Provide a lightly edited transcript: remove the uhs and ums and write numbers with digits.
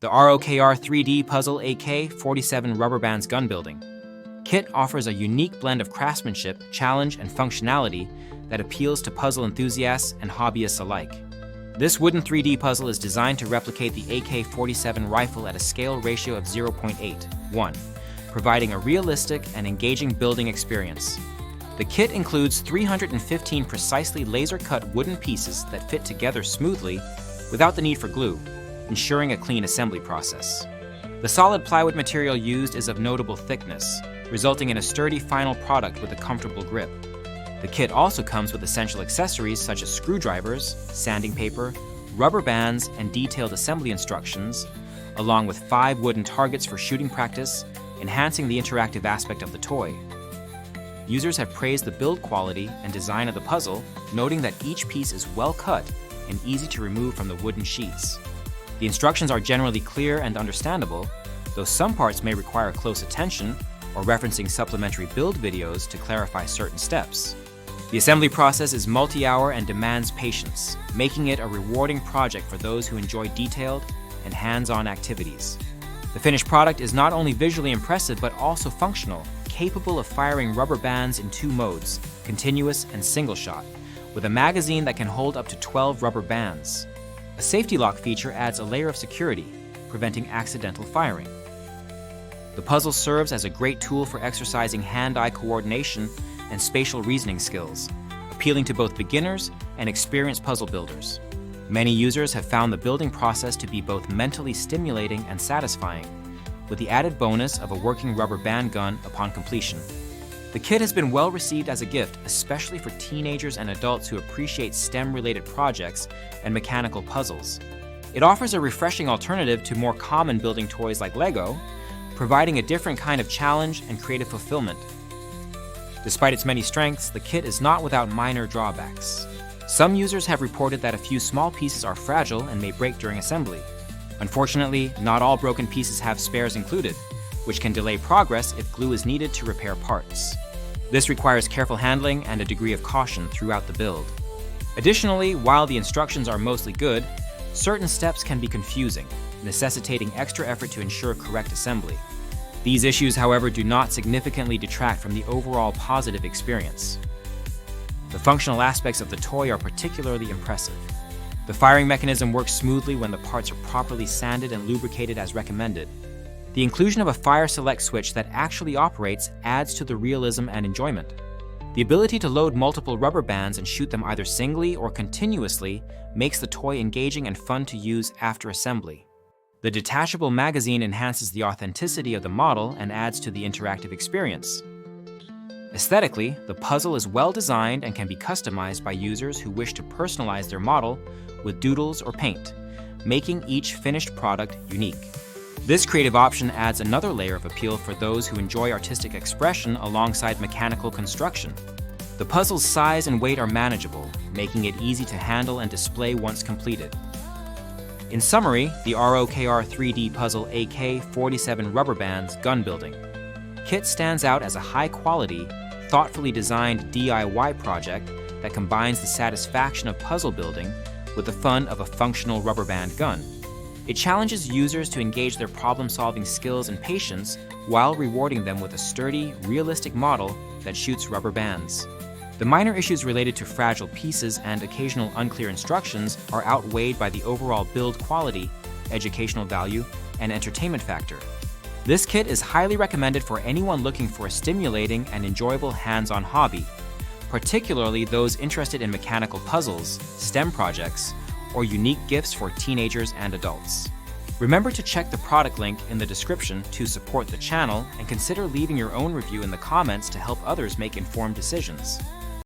The ROKR 3D Puzzle AK47 Rubber Bands Gun Building kit offers a unique blend of craftsmanship, challenge, and functionality that appeals to puzzle enthusiasts and hobbyists alike. This wooden 3D puzzle is designed to replicate the AK-47 rifle at a scale ratio of 0.8:1, providing a realistic and engaging building experience. The kit includes 315 precisely laser-cut wooden pieces that fit together smoothly without the need for glue, ensuring a clean assembly process. The solid plywood material used is of notable thickness, resulting in a sturdy final product with a comfortable grip. The kit also comes with essential accessories such as screwdrivers, sanding paper, rubber bands, and detailed assembly instructions, along with 5 wooden targets for shooting practice, enhancing the interactive aspect of the toy. Users have praised the build quality and design of the puzzle, noting that each piece is well cut and easy to remove from the wooden sheets. The instructions are generally clear and understandable, though some parts may require close attention or referencing supplementary build videos to clarify certain steps. The assembly process is multi-hour and demands patience, making it a rewarding project for those who enjoy detailed and hands-on activities. The finished product is not only visually impressive but also functional, capable of firing rubber bands in 2 modes, continuous and single shot, with a magazine that can hold up to 12 rubber bands. A safety lock feature adds a layer of security, preventing accidental firing. The puzzle serves as a great tool for exercising hand-eye coordination and spatial reasoning skills, appealing to both beginners and experienced puzzle builders. Many users have found the building process to be both mentally stimulating and satisfying, with the added bonus of a working rubber band gun upon completion. The kit has been well received as a gift, especially for teenagers and adults who appreciate STEM-related projects and mechanical puzzles. It offers a refreshing alternative to more common building toys like Lego, providing a different kind of challenge and creative fulfillment. Despite its many strengths, the kit is not without minor drawbacks. Some users have reported that a few small pieces are fragile and may break during assembly. Unfortunately, not all broken pieces have spares included, which can delay progress if glue is needed to repair parts. This requires careful handling and a degree of caution throughout the build. Additionally, while the instructions are mostly good, certain steps can be confusing, necessitating extra effort to ensure correct assembly. These issues, however, do not significantly detract from the overall positive experience. The functional aspects of the toy are particularly impressive. The firing mechanism works smoothly when the parts are properly sanded and lubricated as recommended. The inclusion of a fire select switch that actually operates adds to the realism and enjoyment. The ability to load multiple rubber bands and shoot them either singly or continuously makes the toy engaging and fun to use after assembly. The detachable magazine enhances the authenticity of the model and adds to the interactive experience. Aesthetically, the puzzle is well designed and can be customized by users who wish to personalize their model with doodles or paint, making each finished product unique. This creative option adds another layer of appeal for those who enjoy artistic expression alongside mechanical construction. The puzzle's size and weight are manageable, making it easy to handle and display once completed. In summary, the ROKR 3D Puzzle AK47 Rubber Bands Gun Building kit stands out as a high-quality, thoughtfully designed DIY project that combines the satisfaction of puzzle building with the fun of a functional rubber band gun. It challenges users to engage their problem-solving skills and patience while rewarding them with a sturdy, realistic model that shoots rubber bands. The minor issues related to fragile pieces and occasional unclear instructions are outweighed by the overall build quality, educational value, and entertainment factor. This kit is highly recommended for anyone looking for a stimulating and enjoyable hands-on hobby, particularly those interested in mechanical puzzles, STEM projects, or unique gifts for teenagers and adults. Remember to check the product link in the description to support the channel and consider leaving your own review in the comments to help others make informed decisions.